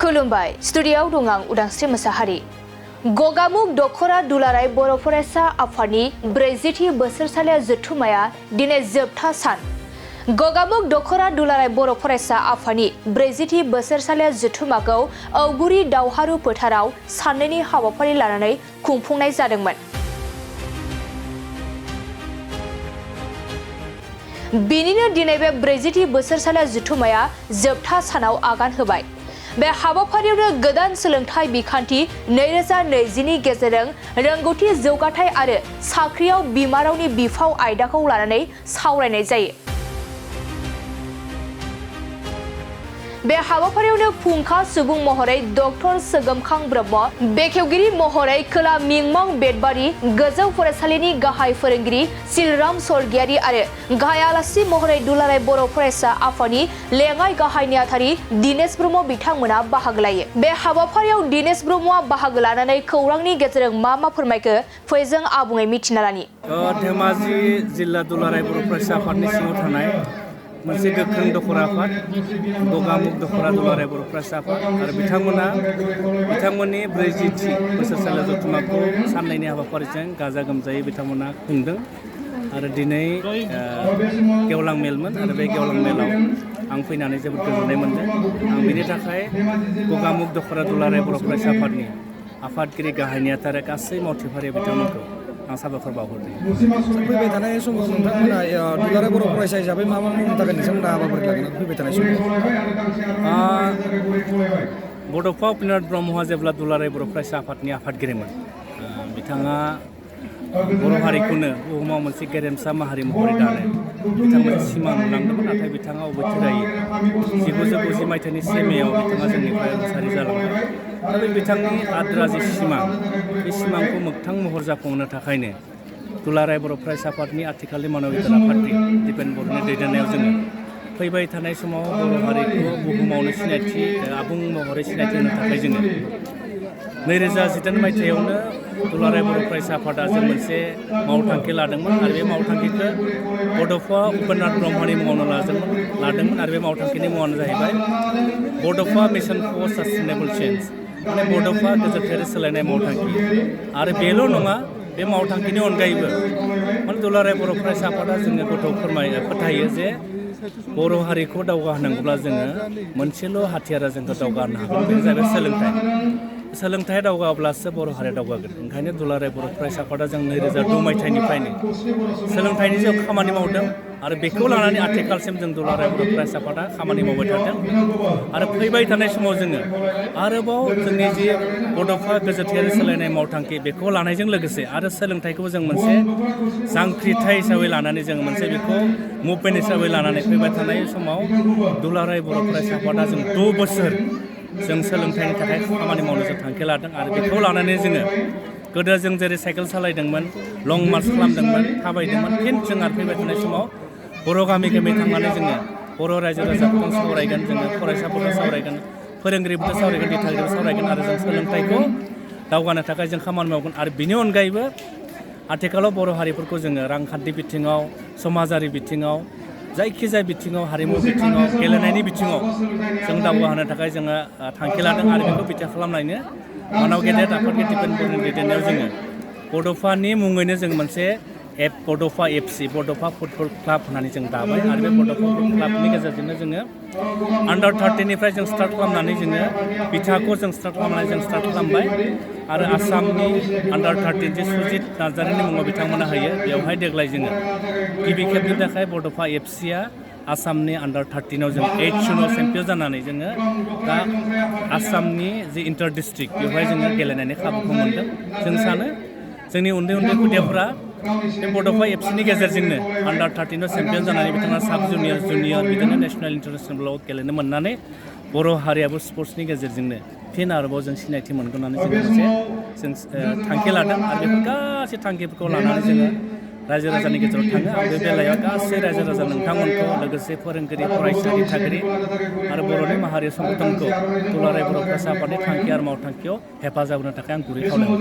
खुलुमबाय स्टुडिय'आव दं आं उदांस्रि मोसाहारि। गगामुग दखरा दुलाराय बर' फरायसा आफादनि 40थि बोसोरसालिया जथुम्माया दिनै जोबथा सान। गगामुग दखरा दुलाराय बर' फरायसा आफादनि 40थि बोसोरसालिया जथुम्माखौ औगुरि दावहारु फोथाराव साननैनि हाबाफारि लानानै खुंफुंनाय जादोंमोन। बिनिनो दिनै बे 40थि बोसोरसालिया जथुम्माया जोबथा सानाव आगान होबाय। बे हाबाफारियावनो गोदान सोलोंथाइ बिखान्थि 2020नि गेजेरजों रोंगौथि जौगाथाय आरो साख्रियाव बिमा रावनि बिफाव आयदाखौ लानानै सावरायनाय जायो। बे हाबाफारियावनो फुंखा सुबुं महरै डक्टर सोगोमखां ब्रह्म, बेखेवगिरि महरै खोला मिंमां बेतबारि गोजौ फरायसालिनि गाहाय फोरोंगिरि सिलराम स्वर्गियारि आरो गाहाय आलासि महरै दुलाराय बर' फरायसा आफादनि लेङाइ गाहाय नेहाथारि दिनेश ब्रह्म बिथांमोना बाहागो लायो। बे हाबाफारियाव दिनेश ब्रह्मआ बाहागो लानानै खौरांनि गेजेरजों मा फोरमायखो फै जों आबुङै मिथिना लानि। धेमाजि जिल्ला दुलाराय बर' फरायसा आफादनि सिङाव थानाय मोनसे गोख्रों दखरा आफाद गगामुग दखरा दुलाराय बर' फरायसा आफाद आरो बिथांमोननि 40थि बोसोरसालिया जथुम्माखौ साननैनि हाबाफारिजों गाजा गोमजायै बिथांमोना खुंदों आरो दिनै गेवलां मेलमोन आरो बे गेवलां मेलाव आं फैनानै जोबोद गोजोननाय मोन्दों। आं बेनि थाखाय गगामुग दखरा दुलाराय बर' फरायसा आफादनि आफादगिरि गाहाय नेहाथारि गासै मावथिफारि बिथांमोनखौ आं साबायखर बावहरदों। फैबाय थानाय समाव नोंथांमोना दुलाराय बर' फरायसा हिसाबै मा मावनो थाखाय नोंथांमोना हाबाफारि लागोन फैबाय थानाय समाव? बड'फा उपेन्द्रनाथ ब्रह्मआ जेब्ला दुलाराय बर' फरायसा आफादनि आफादगिरिमोन, बिथाङा बर' हारिखौनो बुहुमाव मोनसे गेरेमसा माहारि महरै दानो बिथांमोनहा सिमां नुलांदोंमोन। नाथाय बिथाङा अबथिरायै 1990 मायथाइनि 1 मेआव बिथाङा जोंनिफ्राय रुंसारि जालांबाय आरो बिथांनि आद्रा जि सिमां, बे सिमांखौ मोगथां महर जाफुंहोनो थाखायनो दुलाराय बर' फरायसा आफादनि आथिखालनि मानबिथा आफादगिरि दिपेन बर'नि दैदेननायाव जोङो फैबाय थानाय समाव बर' हारिखौ बुहुमावनो आबुं महरै सिनायथि होनो थाखाय जोङो 2018 मायथाइयावनो दुलाराय बर' फरायसा आफादा जों मोनसे मावथांखि लादोंमोन आरो बे मावथांखिखौ बड'फा उपेन्द्रनाथ ब्रह्मनि मुङावनो लादोंमोन आरो बे मावथांखिनि मुङानो जाहैबाय बड'फा मिशन फर सास्टेनेबल चेन्ज, माने बड'फा गोजोनथायारि सोलायनाय मावथांखि। आरो बेल' नङा, बे मावथांखिनि अनगायैबो माने दुलाराय बर' फरायसा आफादा जोङो फोथायो जे बर' हारिखौ दावगाहोनांगौब्ला जोङो मोनसेल' हाथियारा जोंखौ दावगाहोनो हागोन, बेनो जाहैबाय सोलोंथाइ। सोलोंथाइ दावगाब्लासो बर' हारिया दावगागोन। ओंखायनो दुलाराय बर' फरायसा आफादा जों 2002 मायथाइनिफ्रायनो सोलोंथाइनि सायाव खामानि मावदों आरो बेखौ लानानै आथिखालसिम जों दुलाराय बर' फरायसा आफादा खामानि मावबाय थादों आरो फैबाय थानाय समाव जोङो आरोबाव जोंनि जि बड'फा गोजोनथायारि सोलायनाय मावथांखि बेखौ लानायजों लोगोसे आरो सोलोंथाइखौ जों मोनसे जांख्रिथाय हिसाबै लानानै जों मोनसे बेखौ मुभमेन्ट हिसाबै लानानै फैबाय थानाय समाव दुलाराय बर' फरायसा आफादा जों 6 बोसोर जों सोलोंथाइनि थाखाय खामानि मावनो जों थांखि लादों आरो बेखौ लानानै जोङो गोदो जों जेरै साइकेल सालायदोंमोन, लं मार्च खालामदोंमोन, थाबायदोंमोन, फिन जों आरो फैबाय थानाय समाव बर' गामि थांनानै जोङो बर' रायजो राजाफोरखौ सावरायगोन, जोङो फरायसाफोरखौ सावरायगोन, फोरोंगिरिफोरखौ सावरायगोन, दिथागिरिफोरखौ सावरायगोन आरो जों सोलोंथाइखौ दावगानो थाखाय जों खामानि मावगोन। आरो बिनि अनगायैबो आथिखालाव बर' हारिफोरखौ जोङो रांखान्थि बिथिङाव, समाजारि बिथिङाव, जायखिजाया बिथिङाव, हारिमु बिथिङाव, गेलेनायनि बिथिङाव जों दावगाहोनो थाखाय जोङो थांखि लादों आरो बेखौ बिथा खालामनायनो मानाव गेदेर आफादगिरि दिपेन बर'नि दैदेननायाव जोङो बड'फानि मुङैनो जों मोनसे बड'फा FC बड'फा फुटबल क्लाब होननानै जों दाबाय आरो बे बड'फा फुटबल क्लाबनि गेजेरजोंनो जोङो आन्डार 30निफ्राय जों स्टार्ट खालामनानै जोङो बिथाखौ जों स्टार्ट खालामबाय आरो आसामनि आन्डार 30 जे सुजित नार्जारिनि मुङाव बिथांमोना होयो, बेवहाय देग्लाय जोङो गिबि खेबनि थाखाय बड'फा FCआ आसामनि आन्डार 13आव जों 8 जुनाव चेम्पियन जानानै जोङो दा आसामनि जि इन्टार डिस्ट्रिक्ट बेवहाय जोङो गेलेनायनि खाबुखौ मोन्दों। जों सानो जोंनि उन्दै खुदियाफोरा बे बड'फा FCनि गेजेरजोंनो आन्डार 13आव चेम्पियन जानानै बिथाङा साब जुनियर बिदिनो नेसनेल इन्टारनेसनेलाव गेलेनो मोननानै बर' हारियाबो स्पर्ट्सनि गेजेरजोंनो फिन आरोबाव जों सिनायथि मोनगोन होननानै जों थांखि लादों आरो बेफोर गासै थांखिफोरखौ लानानै जोङो रायजो राजानि गेजेराव थाङो। आं बे बेलायाव गासै रायजो राजा नोंथांमोनखौ लोगोसे फोरोंगिरि, फरायसा, दिथागिरि आरो बर'नि माहारि संगठनखौ दुलाराय बर' फरायसा आफादनि थांखि आरो मावथांखियाव हेफाजाब होनो थाखाय आं गुरै खावलायहरो।